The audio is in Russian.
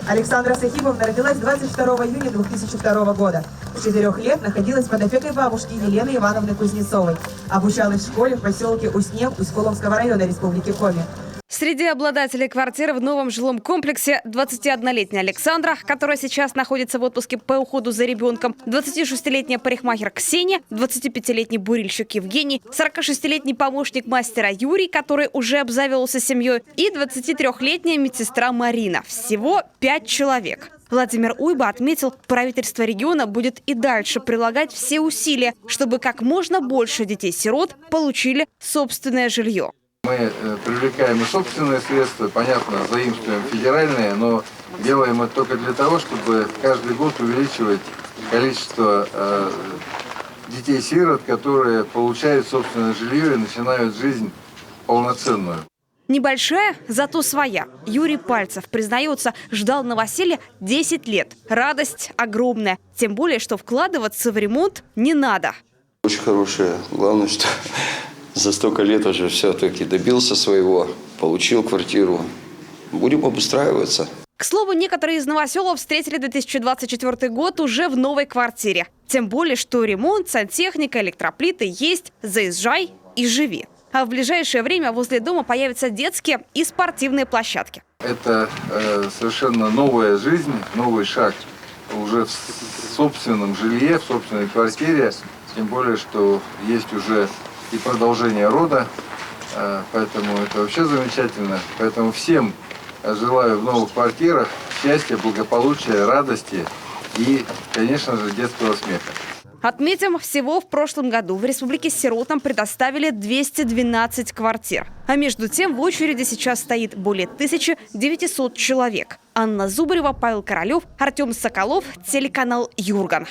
Александра Сахибовна родилась 22 июня 2002 года. С 4 лет находилась под опекой бабушки Елены Ивановны Кузнецовой. Обучалась в школе в поселке Уснег Усть-Коломского района Республики Коми. Среди обладателей квартиры в новом жилом комплексе 21-летняя Александра, которая сейчас находится в отпуске по уходу за ребенком, 26-летняя парикмахер Ксения, 25-летний бурильщик Евгений, 46-летний помощник мастера Юрий, который уже обзавелся семьей, и 23-летняя медсестра Марина. Всего 5 человек. Владимир Уйба отметил, правительство региона будет и дальше прилагать все усилия, чтобы как можно больше детей-сирот получили собственное жилье. Мы привлекаем и собственные средства, понятно, заимствуем федеральные, но делаем это только для того, чтобы каждый год увеличивать количество детей-сирот, которые получают собственное жилье и начинают жизнь полноценную. Небольшая, зато своя. Юрий Пальцев, признается, ждал новоселья 10 лет. Радость огромная. Тем более, что вкладываться в ремонт не надо. Очень хорошая. Главное, что за столько лет уже все-таки добился своего, получил квартиру. Будем обустраиваться. К слову, некоторые из новоселов встретили 2024 год уже в новой квартире. Тем более, что ремонт, сантехника, электроплиты есть. Заезжай и живи. А в ближайшее время возле дома появятся детские и спортивные площадки. Это совершенно новая жизнь, новый шаг уже в собственном жилье, в собственной квартире. Тем более, что есть уже и продолжение рода, поэтому это вообще замечательно. Поэтому всем желаю в новых квартирах счастья, благополучия, радости и, конечно же, детского смеха. Отметим, всего в прошлом году в республике сиротам предоставили 212 квартир. А между тем в очереди сейчас стоит более 1900 человек. Анна Зубарева, Павел Королев, Артем Соколов, телеканал Юрган.